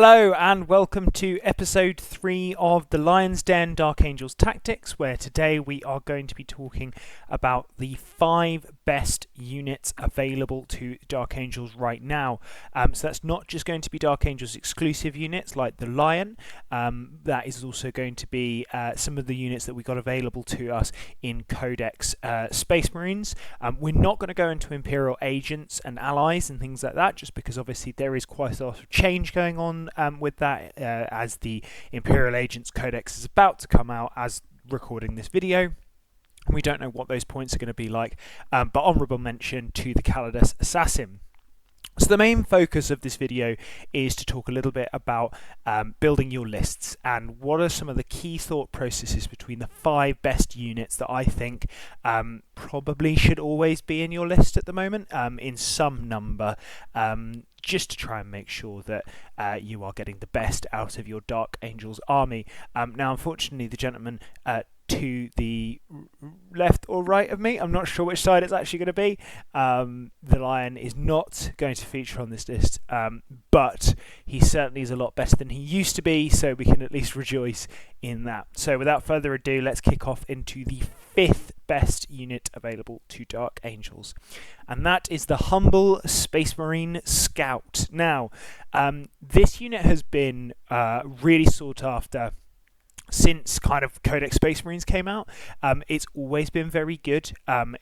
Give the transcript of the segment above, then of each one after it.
Hello and welcome to episode 3 of the Lion's Den Dark Angels Tactics, where today we are going to be talking about the 5 best units available to Dark Angels right now. So that's not just going to be Dark Angels exclusive units like the Lion, that is also going to be some of the units that we got available to us in Codex Space Marines. We're not going to go into Imperial Agents and Allies and things like that, just because obviously there is quite a lot of change going on with that as the Imperial Agents Codex is about to come out as recording this video. We don't know what those points are going to be like, but honourable mention to the Calidus Assassin. So the main focus of this video is to talk a little bit about building your lists and what are some of the key thought processes between the 5 best units that I think probably should always be in your list at the moment in some number, just to try and make sure that you are getting the best out of your Dark Angels army. Now, unfortunately, the gentleman to the left or right of me, I'm not sure which side it's actually going to be, the Lion is not going to feature on this list, but he certainly is a lot better than he used to be, so we can at least rejoice in that. So without further ado, let's kick off into the 5th best unit available to Dark Angels, and that is the Humble Space Marine Scout. Now, this unit has been really sought after since kind of Codex Space Marines came out. It's always been very good.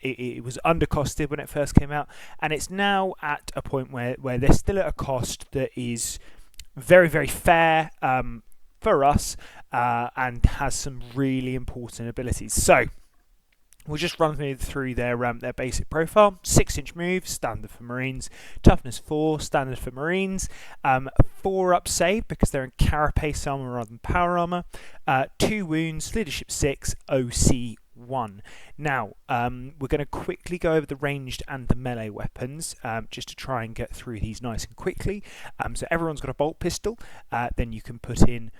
It was undercosted when it first came out, and it's now at a point where they're still at a cost that is very, very fair for us, and has some really important abilities. So we'll just run through their basic profile. 6-inch move, standard for Marines. Toughness 4, standard for Marines. 4 up save because they're in carapace armor rather than power armor. 2 wounds, leadership 6, OC 1. Now, we're going to quickly go over the ranged and the melee weapons, just to try and get through these nice and quickly. So everyone's got a bolt pistol. Then you can put in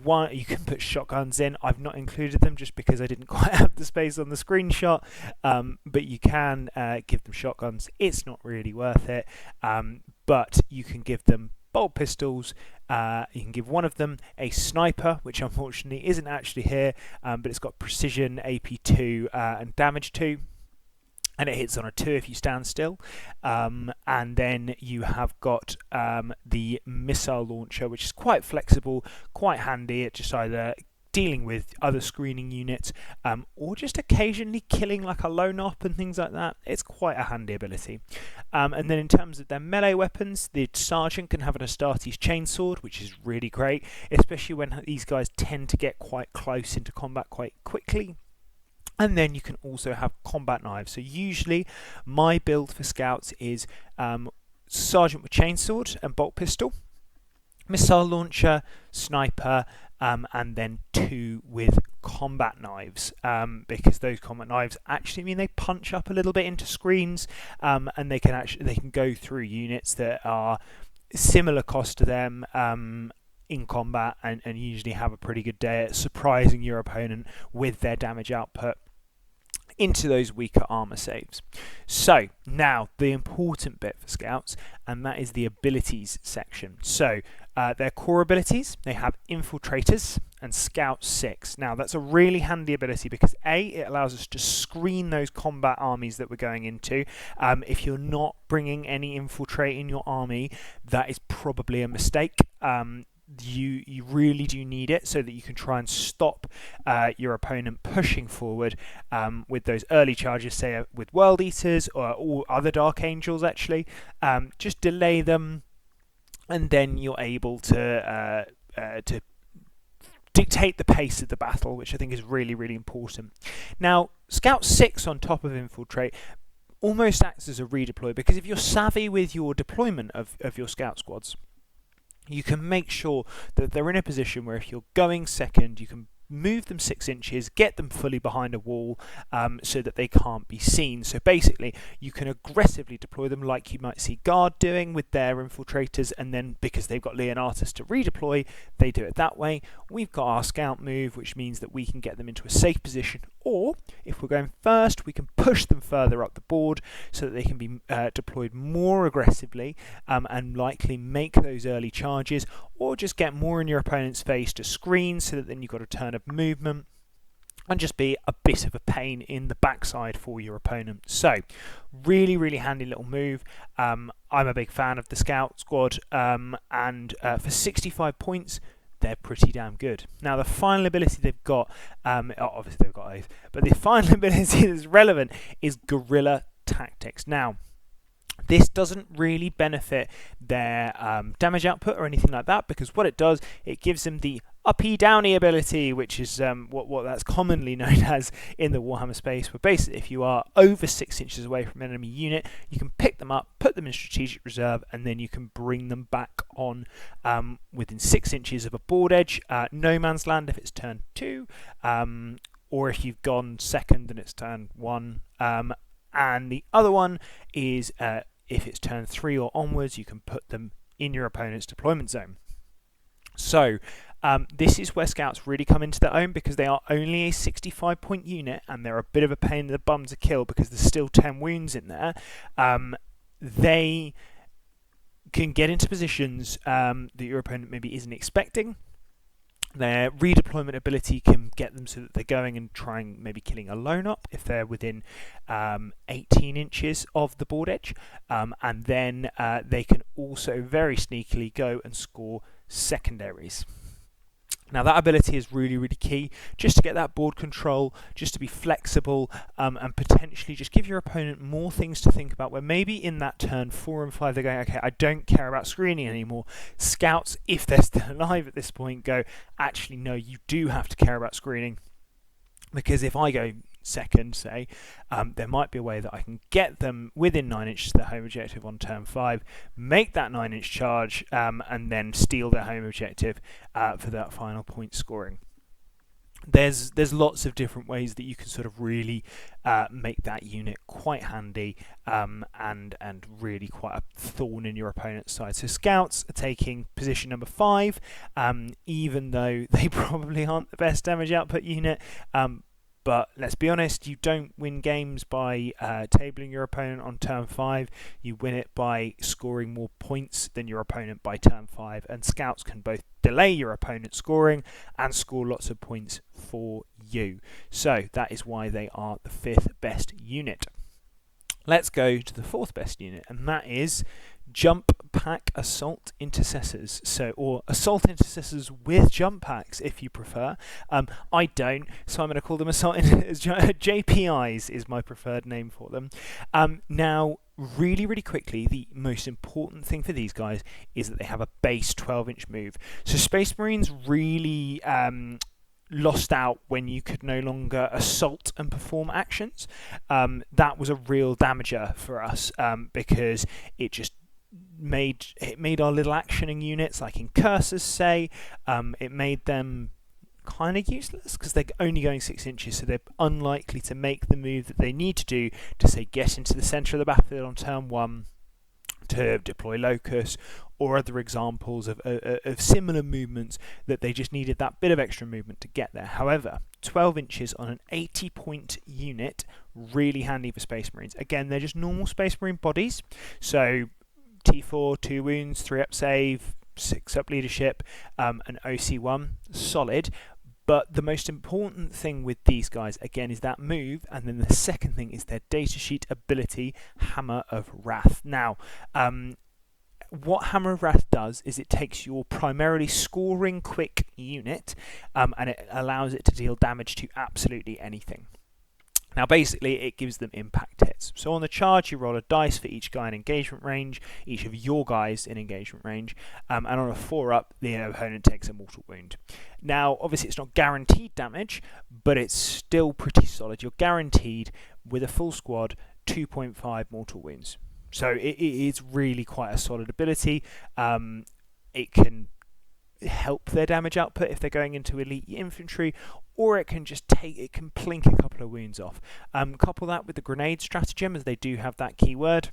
one. You can put shotguns in. I've not included them just because I didn't quite have the space on the screenshot. But you can give them shotguns. It's not really worth it. But you can give them bolt pistols. You can give one of them a sniper, which unfortunately isn't actually here, but it's got precision, AP2, and damage 2. And it hits on a 2 if you stand still. And then you have got the missile launcher, which is quite flexible, quite handy. It's just either dealing with other screening units, or just occasionally killing like a lone op and things like that. It's quite a handy ability. And then in terms of their melee weapons, the Sergeant can have an Astartes chainsword, which is really great, especially when these guys tend to get quite close into combat quite quickly. And then you can also have combat knives. So usually my build for scouts is Sergeant with chainsword and bolt pistol, missile launcher, sniper, and then 2 with combat knives, because those combat knives actually mean they punch up a little bit into screens, and they can go through units that are similar cost to them in combat, and usually have a pretty good day at surprising your opponent with their damage output into those weaker armor saves. So now the important bit for scouts, and that is the abilities section. So their core abilities, they have Infiltrators and Scout 6. Now that's a really handy ability because A, it allows us to screen those combat armies that we're going into. If you're not bringing any infiltrate in your army, that is probably a mistake. You really do need it so that you can try and stop your opponent pushing forward with those early charges, say with World Eaters or other Dark Angels actually. Just delay them, and then you're able to dictate the pace of the battle, which I think is really, really important. Now, Scout 6 on top of Infiltrate almost acts as a redeploy, because if you're savvy with your deployment of your Scout squads, you can make sure that they're in a position where if you're going second, you can move them 6 inches, get them fully behind a wall, so that they can't be seen. So basically, you can aggressively deploy them like you might see Guard doing with their infiltrators, and then because they've got Leonatus to redeploy, they do it that way. We've got our Scout move, which means that we can get them into a safe position Or if we're going first, we can push them further up the board so that they can be deployed more aggressively and likely make those early charges, or just get more in your opponent's face to screen so that then you've got a turn of movement and just be a bit of a pain in the backside for your opponent. So, really, really handy little move. I'm a big fan of the Scout Squad, and for 65 points, they're pretty damn good. Now, the final ability they've got, obviously they've got Oath, but the final ability that's relevant is Guerrilla Tactics. Now, this doesn't really benefit their damage output or anything like that, because what it does, it gives them the uppy downy ability, which is what that's commonly known as in the Warhammer space, where basically if you are over 6 inches away from an enemy unit, you can pick them up, put them in strategic reserve, and then you can bring them back on within 6 inches of a board edge, no man's land if it's turn 2, or if you've gone second and it's turn 1. And the other one is if it's turn 3 or onwards, you can put them in your opponent's deployment zone. So this is where Scouts really come into their own, because they are only a 65 point unit and they're a bit of a pain in the bum to kill because there's still 10 wounds in there. They can get into positions that your opponent maybe isn't expecting. Their redeployment ability can get them so that they're going and trying maybe killing a lone up if they're within 18 inches of the board edge, and then they can also very sneakily go and score secondaries. Now that ability is really, really key, just to get that board control, just to be flexible, and potentially just give your opponent more things to think about, where maybe in that turn 4 and 5 they're going, okay, I don't care about screening anymore. Scouts, if they're still alive at this point, go, actually no, you do have to care about screening, because if I go second, say, there might be a way that I can get them within 9 inches of their home objective on turn 5, make that 9-inch charge, and then steal their home objective for that final point scoring. There's lots of different ways that you can sort of really make that unit quite handy, and really quite a thorn in your opponent's side. So Scouts are taking position number 5, even though they probably aren't the best damage output unit. But let's be honest, you don't win games by tabling your opponent on turn 5. You win it by scoring more points than your opponent by turn 5. And Scouts can both delay your opponent's scoring and score lots of points for you. So that is why they are the 5th best unit. Let's go to the 4th best unit, and that is Jump Pack Assault Intercessors, or Assault Intercessors with Jump Packs, if you prefer. I don't, so I'm going to call them Assault JPIs is my preferred name for them. Now, really, really quickly, the most important thing for these guys is that they have a base 12-inch move. So Space Marines really lost out when you could no longer assault and perform actions. That was a real damager for us, because it just made our little actioning units, like in Cursors, say, it made them kind of useless because they're only going 6 inches, so they're unlikely to make the move that they need to do to, say, get into the centre of the battlefield on turn 1, to deploy Locus, or other examples of similar movements that they just needed that bit of extra movement to get there. However, 12 inches on an 80-point unit, really handy for Space Marines. Again, they're just normal Space Marine bodies, so T4, 2 wounds, 3 up save, 6 up leadership, and OC1, solid. But the most important thing with these guys, again, is that move, and then the second thing is their datasheet ability, Hammer of Wrath. Now, what Hammer of Wrath does is it takes your primarily scoring quick unit, and it allows it to deal damage to absolutely anything. Now, basically, it gives them impact hits. So on the charge, you roll a dice for each guy in engagement range, each of your guys in engagement range, and on a 4-up, the opponent takes a mortal wound. Now, obviously, it's not guaranteed damage, but it's still pretty solid. You're guaranteed, with a full squad, 2.5 mortal wounds. So it is really quite a solid ability. It can help their damage output if they're going into elite infantry, or it can just plink a couple of wounds off. Couple that with the grenade stratagem, as they do have that keyword.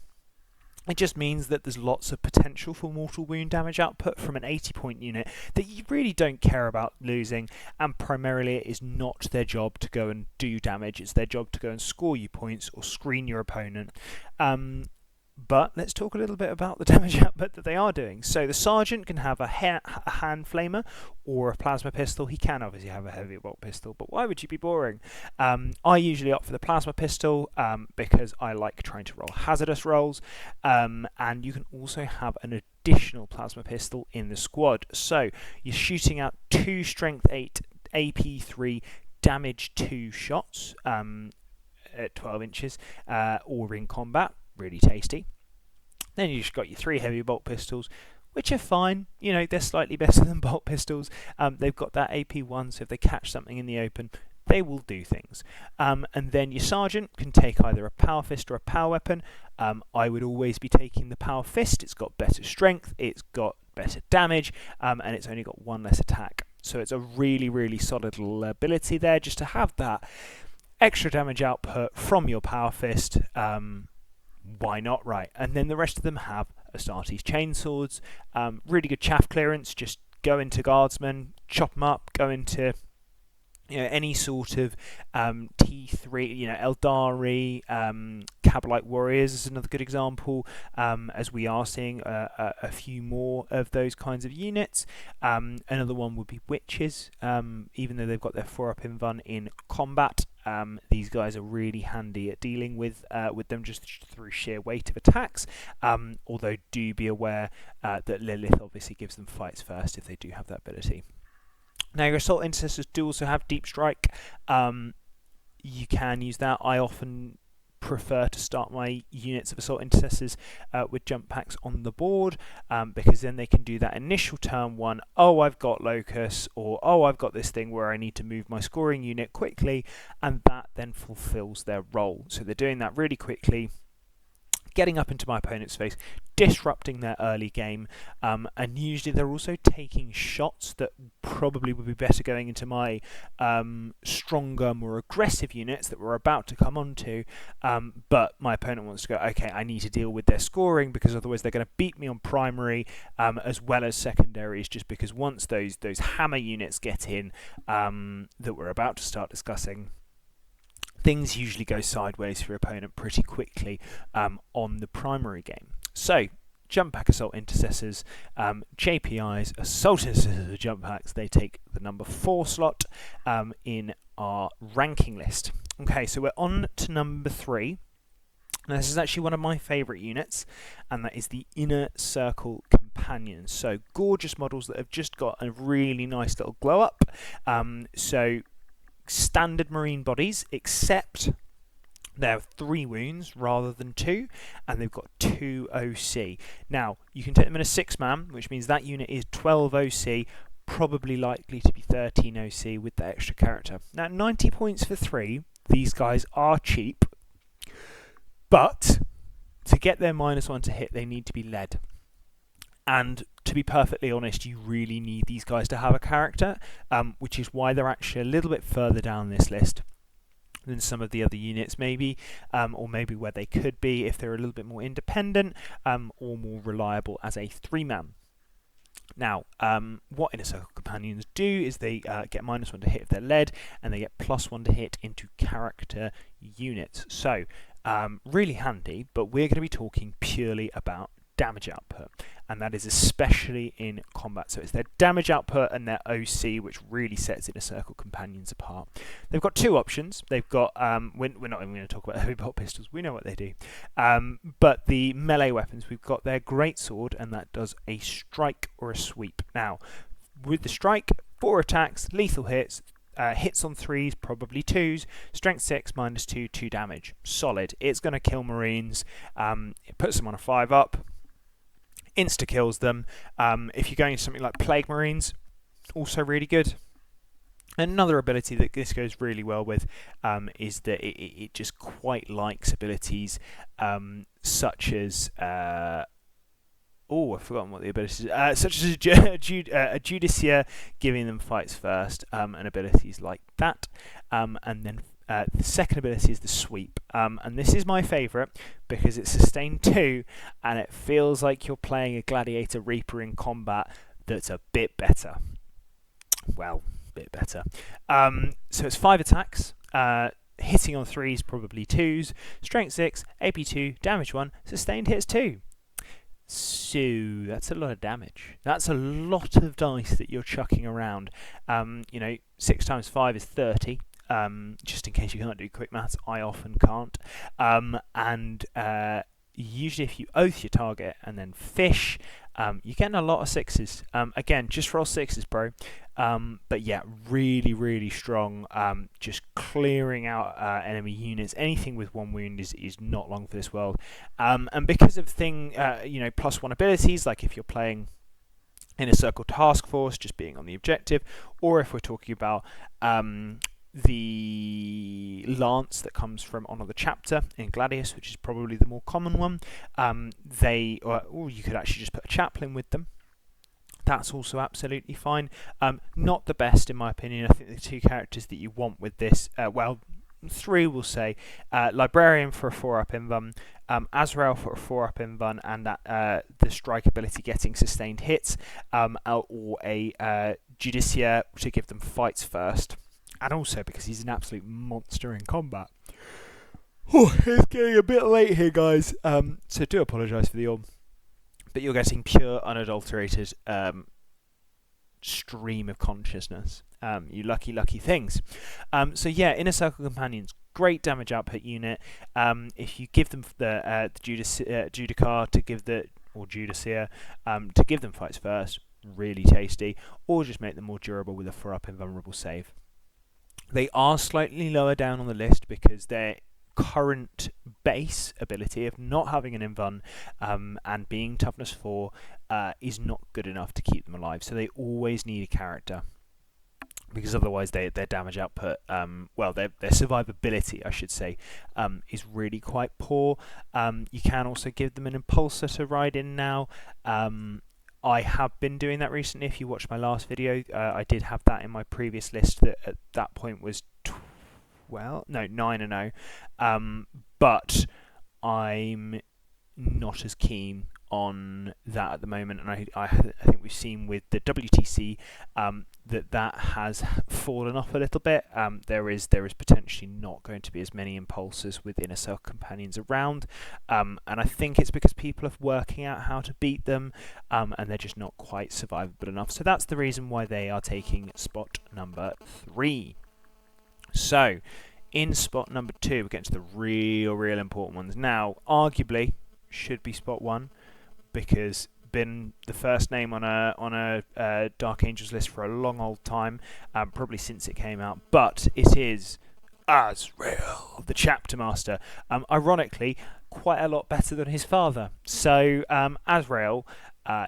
It just means that there's lots of potential for mortal wound damage output from an 80-point unit that you really don't care about losing, and primarily it is not their job to go and do damage. It's their job to go and score you points or screen your opponent. But let's talk a little bit about the damage output that they are doing. So the Sergeant can have a hand flamer or a plasma pistol. He can obviously have a heavy bolt pistol, but why would you be boring? I usually opt for the plasma pistol because I like trying to roll hazardous rolls, and you can also have an additional plasma pistol in the squad. So you're shooting out 2 strength 8 AP3 damage 2 shots at 12 inches or in combat. Really tasty. Then you just got your 3 heavy bolt pistols, which are fine. You know, they're slightly better than bolt pistols. They've got that AP1, so if they catch something in the open, they will do things. And then your Sergeant can take either a power fist or a power weapon. I would always be taking the power fist. It's got better strength, it's got better damage, and it's only got 1 less attack. So it's a really, really solid little ability there, just to have that extra damage output from your power fist. Why not, right? And then the rest of them have Astartes chainswords, really good chaff clearance. Just go into guardsmen, chop them up, go into any sort of T3, Eldari, Cabalite warriors is another good example, as we are seeing a few more of those kinds of units. Another one would be witches, even though they've got their 4-up invuln in combat. These guys are really handy at dealing with them just through sheer weight of attacks, although do be aware that Lilith obviously gives them fights first if they do have that ability. Now your Assault Intercessors do also have Deep Strike. You can use that. I often prefer to start my units of Assault Intercessors with jump packs on the board, because then they can do that initial turn 1, oh I've got Locus, or oh I've got this thing where I need to move my scoring unit quickly, and that then fulfills their role. So they're doing that really quickly, getting up into my opponent's face, disrupting their early game, and usually they're also taking shots that probably would be better going into my stronger, more aggressive units that we're about to come on to, but my opponent wants to go, okay, I need to deal with their scoring because otherwise they're going to beat me on primary as well as secondaries, just because once those hammer units get in that we're about to start discussing, things usually go sideways for your opponent pretty quickly on the primary game. So, jump pack Assault Intercessors, JPIs, Assault Intercessors jump packs, they take the number 4 slot in our ranking list. Okay, so we're on to number 3. Now, this is actually one of my favourite units, and that is the Inner Circle Companions. So, gorgeous models that have just got a really nice little glow up. Standard marine bodies, except they have 3 wounds rather than 2, and they've got 2 OC. Now, you can take them in a 6-man, which means that unit is 12 OC, probably likely to be 13 OC with the extra character. Now, 90 points for 3, these guys are cheap, but to get their -1 to hit, they need to be led. And to be perfectly honest, you really need these guys to have a character, which is why they're actually a little bit further down this list than some of the other units maybe, or maybe where they could be if they're a little bit more independent or more reliable as a 3-man. Now, what Inner Circle Companions do is they get -1 to hit if they're led, and they get +1 to hit into character units. So, really handy, but we're going to be talking purely about damage output, and that is especially in combat. So it's their damage output and their OC which really sets Inner Circle Companions apart. They've got 2 options. They've got we're not even going to talk about heavy bolt pistols, we know what they do, but the melee weapons, we've got their greatsword, and that does a strike or a sweep. Now with the strike, 4 attacks, lethal hits, hits on 3s, probably 2s, strength 6, -2, 2 damage. Solid. It's going to kill marines. It puts them on a 5-up. Insta kills them. If you're going to something like Plague Marines, also really good. Another ability that this goes really well with is that it just quite likes abilities such as I've forgotten what the abilities are. Such as a Judicia, giving them fights first, and abilities like that. And then The second ability is the sweep, and this is my favourite because it's sustained 2, and it feels like you're playing a Gladiator Reaper in combat that's a bit better. Well, a bit better. So it's 5 attacks, hitting on 3s, probably 2s, strength 6, AP 2, damage 1, sustained hits 2. So that's a lot of damage. That's a lot of dice that you're chucking around. 6 times 5 is 30. Just in case you can't do quick maths, I often can't. Usually if you oath your target and then fish, you're getting a lot of 6s. Again, just roll 6s, bro. But yeah, really, really strong. Just clearing out enemy units. Anything with 1 wound is not long for this world. And because of +1 abilities, like if you're playing Inner Circle Task Force, just being on the objective, or if we're talking about the lance that comes from Honor the Chapter in Gladius, which is probably the more common one, or you could actually just put a chaplain with them. That's also absolutely fine. Not the best in my opinion. I think the 2 characters that you want with this, 3 we'll say, Librarian for a 4-up invuln, Azrael for a 4-up invuln, and the strike ability getting sustained hits, or a Judiciaire to give them fights first. And also because he's an absolute monster in combat. It's getting a bit late here, guys. So do apologise for the yawn. But you're getting pure, unadulterated stream of consciousness. You lucky, lucky things. So yeah, Inner Circle Companions, great damage output unit. If you give them the Judicar to give or Judiciaire to give them fights first, really tasty. Or just make them more durable with a 4-up invulnerable save. They are slightly lower down on the list because their current base ability of not having an invuln and being toughness 4 is not good enough to keep them alive. So they always need a character, because otherwise their damage output, their survivability, I should say, is really quite poor. You can also give them an impulsor to ride in now. I have been doing that recently. If you watched my last video, I did have that in my previous list that at that point was 9-0. But I'm not as keen on that at the moment, and I think we've seen with the WTC that has fallen off a little bit. There is potentially not going to be as many impulsors with Inner Circle Companions around, and I think it's because people are working out how to beat them, and they're just not quite survivable enough. So that's the reason why they are taking spot number 3. So in spot number 2, we get to the real important ones. Now, arguably, should be spot 1, because been the first name on a Dark Angels list for a long old time, probably since it came out. But it is Azrael, the Chapter Master. Ironically, quite a lot better than his father. So Azrael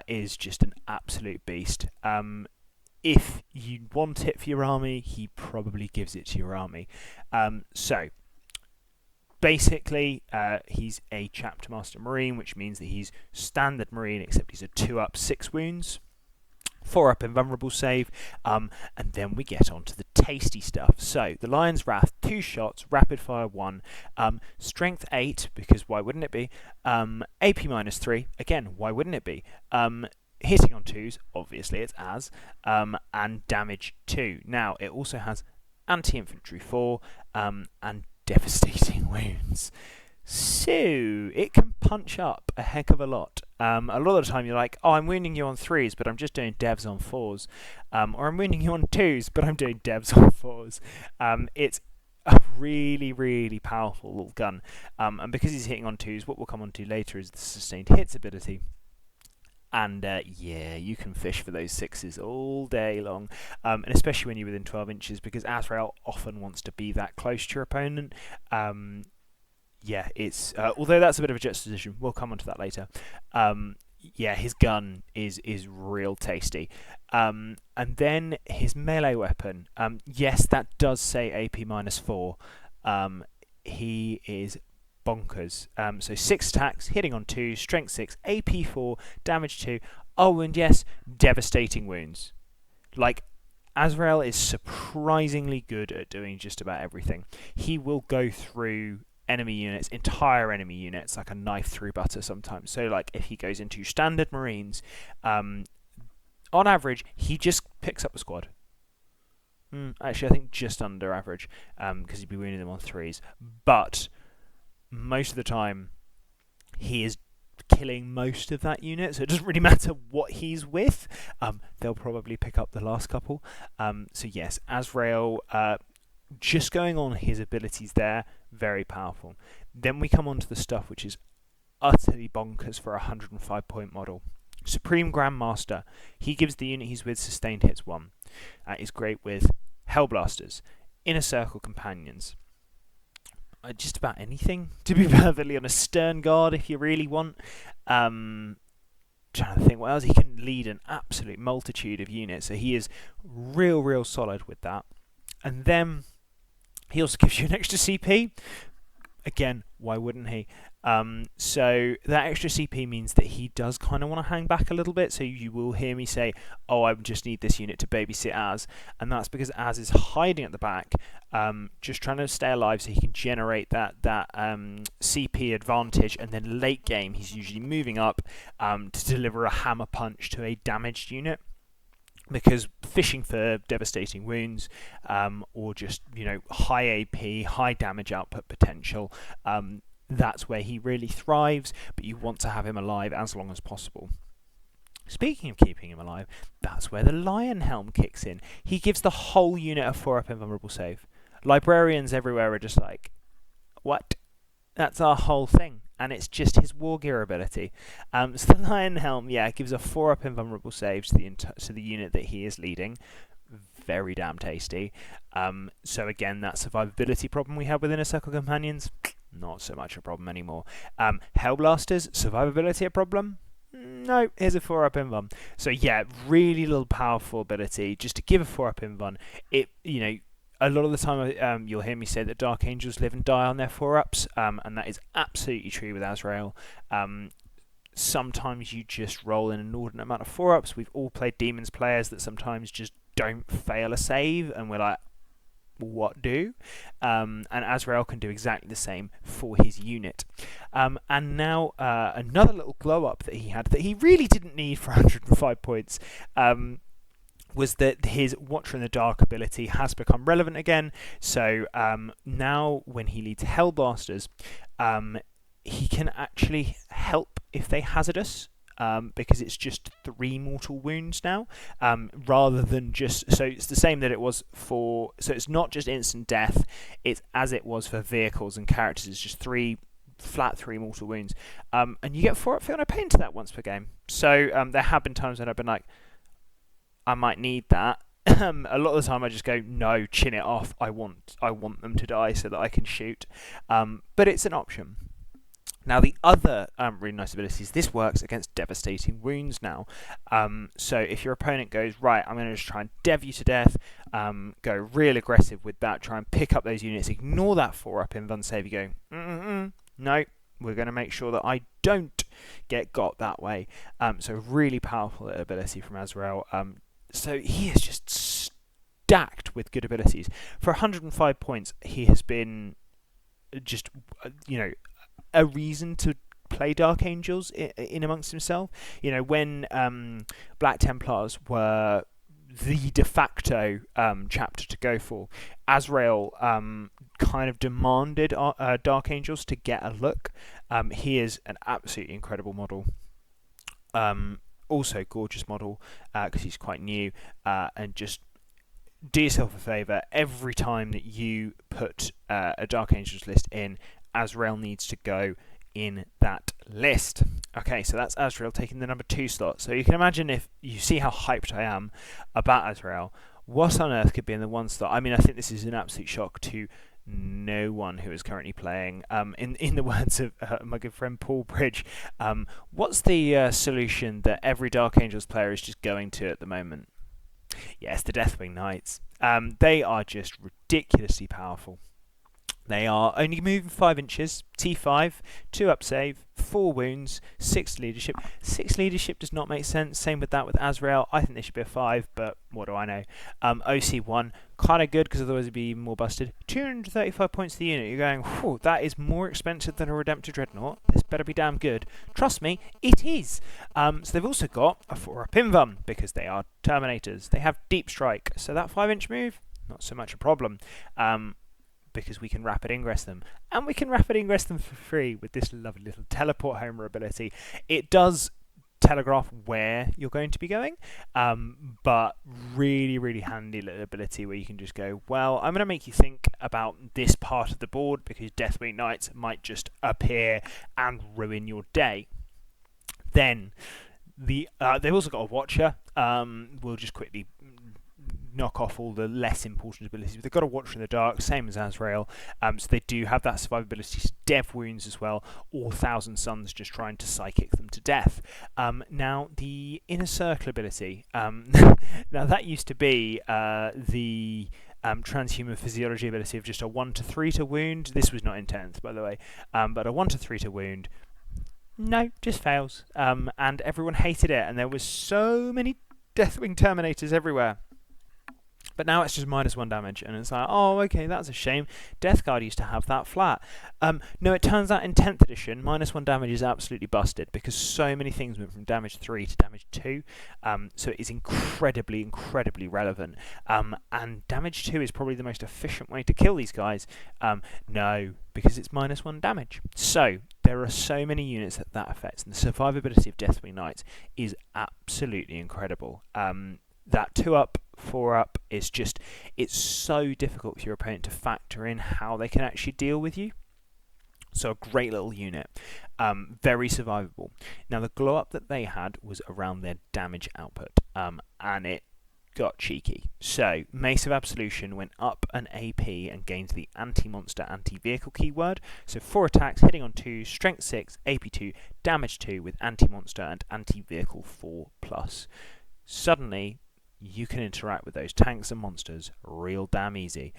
is just an absolute beast. If you want it for your army, he probably gives it to your army. So basically, he's a Chapter Master Marine, which means that he's standard Marine, except he's a 2-up 6 wounds, 4-up invulnerable save, and then we get on to the tasty stuff. So the Lion's Wrath, 2 shots, rapid fire 1, strength 8, because why wouldn't it be? AP -3, again, why wouldn't it be? Hitting on 2s, obviously it's and damage 2. Now it also has anti-infantry 4 and devastating wounds. So it can punch up a heck of a lot. A lot of the time you're like, oh, I'm wounding you on 3s, but I'm just doing devs on 4s. Or I'm wounding you on 2s, but I'm doing devs on 4s. It's a really, really powerful little gun. And because he's hitting on 2s, what we'll come on to later is the sustained hits ability. And yeah, you can fish for those 6s all day long, and especially when you're within 12 inches, because Azrael often wants to be that close to your opponent. Yeah, it's although that's a bit of a juxtaposition, we'll come on to that later. Yeah, his gun is real tasty. And then his melee weapon, yes, that does say AP -4. He is bonkers. So 6 attacks, hitting on 2, strength 6, AP 4, damage 2. Oh, and yes, devastating wounds. Like, Azrael is surprisingly good at doing just about everything. He will go through enemy units, entire enemy units, like a knife through butter sometimes. So like if he goes into standard Marines, on average, he just picks up a squad. Actually, I think just under average, because he'd be wounding them on 3s. But most of the time, he is killing most of that unit, so it doesn't really matter what he's with. They'll probably pick up the last couple. So yes, Azrael, just going on his abilities there, very powerful. Then we come on to the stuff which is utterly bonkers for a 105 point model. Supreme Grandmaster. He gives the unit he's with sustained hits 1. Is great with Hellblasters, Inner Circle Companions, just about anything, to be perfectly honest. Stern Guard, if you really want. Trying to think what else. He can lead an absolute multitude of units, so he is real solid with that. And then he also gives you an extra CP. Again, why wouldn't he? So that extra CP means that he does kind of want to hang back a little bit. So you will hear me say, "Oh, I just need this unit to babysit Az," and that's because Az is hiding at the back, just trying to stay alive so he can generate that CP advantage. And then late game, he's usually moving up to deliver a hammer punch to a damaged unit. Because fishing for devastating wounds, or just high AP, high damage output potential, that's where he really thrives. But you want to have him alive as long as possible. Speaking of keeping him alive, that's where the Lion Helm kicks in. He gives the whole unit a 4-up invulnerable save. Librarians everywhere are just like, what? That's our whole thing. And it's just his War Gear ability. So the Lion Helm, gives a 4-up invulnerable save to the unit that he is leading. Very damn tasty. So again, that survivability problem we had with Inner Circle Companions, not so much a problem anymore. Hellblasters, survivability a problem? No, here's a 4-up invuln. So yeah, really little powerful ability just to give a 4-up invuln. It, a lot of the time you'll hear me say that Dark Angels live and die on their 4-ups, and that is absolutely true with Azrael. Sometimes you just roll in an inordinate amount of 4-ups. We've all played Demons players that sometimes just don't fail a save, and we're like, what do? And Azrael can do exactly the same for his unit. And now another little glow up that he had that he really didn't need for 105 points was that his Watcher in the Dark ability has become relevant again. So now when he leads Hellblasters, he can actually help if they hazardous. Because it's just 3 mortal wounds now, rather than just... So it's the same that it was for... So it's not just instant death, it's as it was for vehicles and characters. It's just 3 mortal wounds. And you get 4-up Feel No Pain to that once per game. So there have been times when I've been like, I might need that. A lot of the time I just go, no, chin it off. I want them to die so that I can shoot. But it's an option. Now, the other really nice ability is this works against devastating wounds now. So if your opponent goes, right, I'm going to just try and dev you to death, go real aggressive with that, try and pick up those units, ignore that 4-up invuln save, you go, no, we're going to make sure that I don't get got that way. So really powerful ability from Azrael. So he is just stacked with good abilities. For 105 points, he has been just, a reason to play Dark Angels in amongst himself. When Black Templars were the de facto chapter to go for, Azrael kind of demanded Dark Angels to get a look. He is an absolutely incredible model. Also gorgeous model because he's quite new, and just do yourself a favour. Every time that you put a Dark Angels list in, Azrael needs to go in that list. Okay, so that's Azrael taking the number 2 slot. So you can imagine, if you see how hyped I am about Azrael, what on earth could be in the 1 slot? I mean, I think this is an absolute shock to no one who is currently playing. In the words of my good friend Paul Bridge, what's the solution that every Dark Angels player is just going to at the moment? Yes, the Deathwing Knights. They are just ridiculously powerful. They are only moving 5 inches, T5, 2 up save, 4 wounds, 6 leadership. 6 leadership does not make sense. Same with that with Azrael. I think they should be a 5, but what do I know? OC1, kind of good because otherwise it'd be even more busted. 235 points to the unit. You're going, whew, that is more expensive than a Redemptor Dreadnought. This better be damn good. Trust me, it is. So they've also got a 4-up Invuln because they are Terminators. They have Deep Strike, so that 5-inch move, not so much a problem. Because we can rapid ingress them. And we can rapid ingress them for free with this lovely little teleport homer ability. It does telegraph where you're going to be going, but really, really handy little ability where you can just go, well, I'm going to make you think about this part of the board because Deathwing Knights might just appear and ruin your day. Then, they've also got a Watcher. We'll just quickly knock off all the less important abilities. But they've got a Watcher in the Dark, same as Azrael. So they do have that survivability, Dev Wounds as well, or Thousand Suns just trying to psychic them to death. Now, the Inner Circle ability, now that used to be the transhuman physiology ability of just a 1 to 3 to wound. This was not in 10th, by the way, but a 1 to 3 to wound. No, just fails. And everyone hated it, and there was so many Deathwing Terminators everywhere. But now it's just -1 damage, and it's like, oh, okay, that's a shame. Death Guard used to have that flat. No, it turns out in 10th edition, -1 damage is absolutely busted because so many things went from damage 3 to damage 2. So it is incredibly, incredibly relevant. And damage 2 is probably the most efficient way to kill these guys. No, because it's -1 damage. So there are so many units that affects, and the survivability of Deathwing Knights is absolutely incredible. That 2-up, 4-up is just, it's so difficult for your opponent to factor in how they can actually deal with you. So a great little unit, very survivable. Now the glow up that they had was around their damage output, and it got cheeky. So Mace of Absolution went up an AP and gained the anti-monster, anti-vehicle keyword. So 4 attacks, hitting on 2, strength 6, AP 2, damage 2 with anti-monster and anti-vehicle 4+. Suddenly, you can interact with those tanks and monsters real damn easy.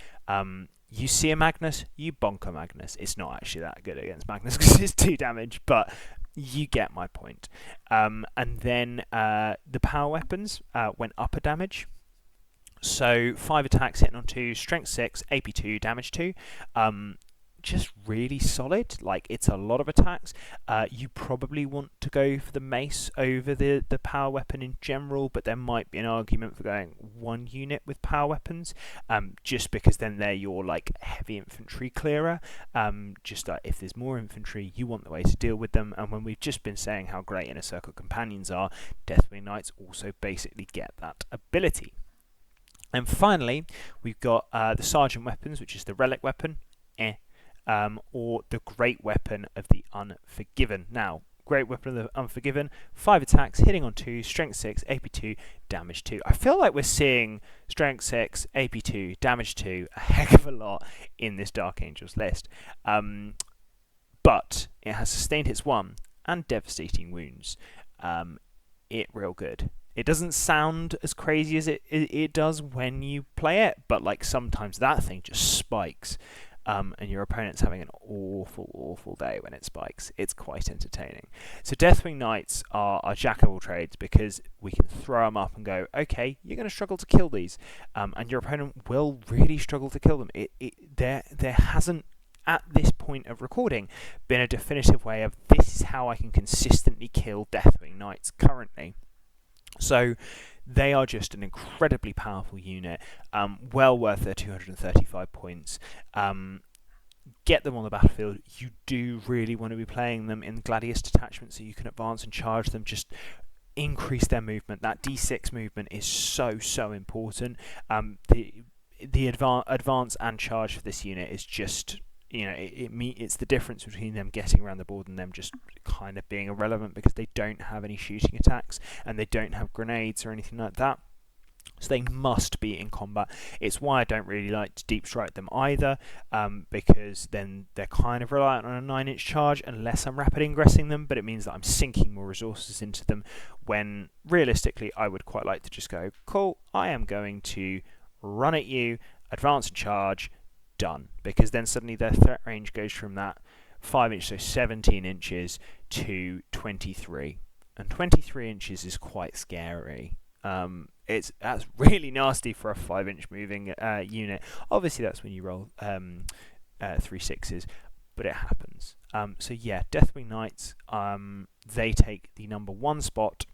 You see a Magnus, you bonk a Magnus. It's not actually that good against Magnus because it's 2 damage, but you get my point. And then the power weapons went up a damage. So 5 attacks hitting on 2, strength 6, AP 2, damage 2. Just really solid. Like, it's a lot of attacks. You probably want to go for the mace over the power weapon in general, but there might be an argument for going 1 unit with power weapons, just because then they're your like heavy infantry clearer. Just if there's more infantry, you want the way to deal with them. And when we've just been saying how great Inner Circle companions are, Deathwing Knights also basically get that ability. And finally, we've got the Sergeant weapons, which is the relic weapon. Or the Great Weapon of the Unforgiven. Now, Great Weapon of the Unforgiven, 5 attacks, hitting on 2, strength 6, AP 2, damage 2. I feel like we're seeing strength 6, AP 2, damage 2 a heck of a lot in this Dark Angels list. But it has sustained hits 1 and devastating wounds. It real good. It doesn't sound as crazy as it does when you play it, but like sometimes that thing just spikes. And your opponent's having an awful, awful day when it spikes. It's quite entertaining. So Deathwing Knights are jack of all trades because we can throw them up and go, okay, you're going to struggle to kill these, and your opponent will really struggle to kill them. There hasn't, at this point of recording, been a definitive way of this is how I can consistently kill Deathwing Knights currently. So they are just an incredibly powerful unit, well worth their 235 points. Get them on the battlefield. You do really want to be playing them in Gladius detachment so you can advance and charge them, just increase their movement. That D6 movement is so, so important. The advance and charge for this unit is just, it's the difference between them getting around the board and them just kind of being irrelevant because they don't have any shooting attacks and they don't have grenades or anything like that. So they must be in combat. It's why I don't really like to deep strike them either, because then they're kind of reliant on a 9-inch charge unless I'm rapid ingressing them, but it means that I'm sinking more resources into them when realistically I would quite like to just go, cool, I am going to run at you, advance and charge, done, because then suddenly their threat range goes from that 5 inch, so 17 inches, to 23, and 23 inches is quite scary. That's really nasty for a 5 inch moving unit. Obviously, that's when you roll 3 sixes, but it happens. So yeah, Deathwing Knights, they take the number 1 spot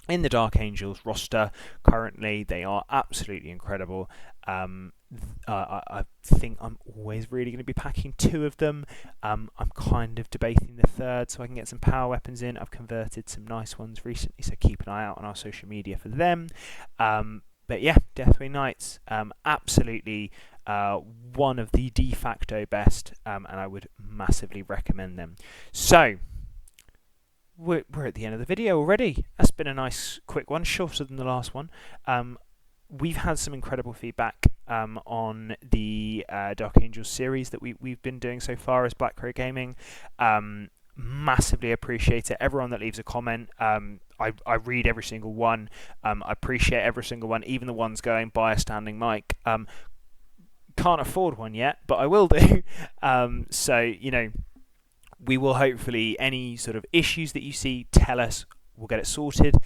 in the Dark Angels roster currently. They are absolutely incredible. I think I'm always really going to be packing 2 of them. I'm kind of debating the 3rd so I can get some power weapons in. I've converted some nice ones recently, so keep an eye out on our social media for them. But yeah, Deathwing Knights, absolutely one of the de facto best, and I would massively recommend them. So, we're at the end of the video already. That's been a nice quick one, shorter than the last one. We've had some incredible feedback on the Dark Angels series that we've been doing so far as Black Crow Gaming. Massively appreciate it. Everyone that leaves a comment, I read every single one. I appreciate every single one, even the ones going buy a standing mic. Can't afford one yet, but I will do. So, you know, we will hopefully, any sort of issues that you see, tell us. We'll get it sorted.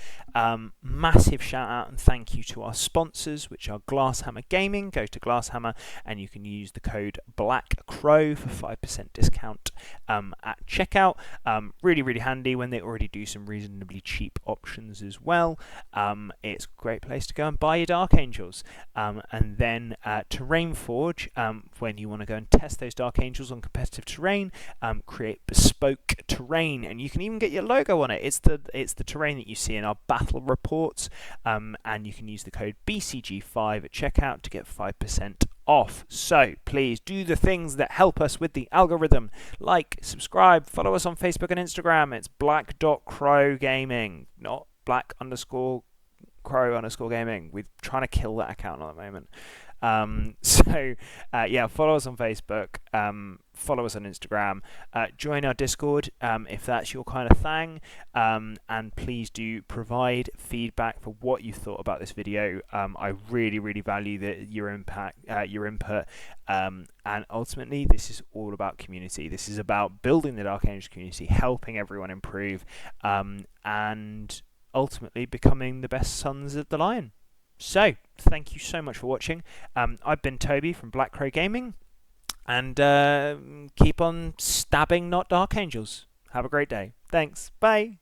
Massive shout out and thank you to our sponsors, which are Glasshammer Gaming. Go to Glasshammer and you can use the code BLACKCROW for 5% discount at checkout. Really, really handy when they already do some reasonably cheap options as well. It's a great place to go and buy your Dark Angels. And then Terrain Forge, when you want to go and test those Dark Angels on competitive terrain, create bespoke terrain, and you can even get your logo on it. It's the terrain that you see in our battle reports, and you can use the code BCG5 at checkout to get 5% off. So please do the things that help us with the algorithm, like, subscribe, follow us on Facebook and Instagram. It's black.crowgaming, not black_crow_gaming. We're trying to kill that account at the moment. Yeah, follow us on Facebook, follow us on Instagram, join our Discord if that's your kind of thing, and please do provide feedback for what you thought about this video. I really, really value your input, and ultimately this is all about community. This is about building the Dark Angels community, helping everyone improve, and ultimately becoming the best sons of the Lion. So, thank you so much for watching. I've been Toby from Black Crow Gaming, and keep on stabbing not Dark Angels. Have a great day. Thanks. Bye.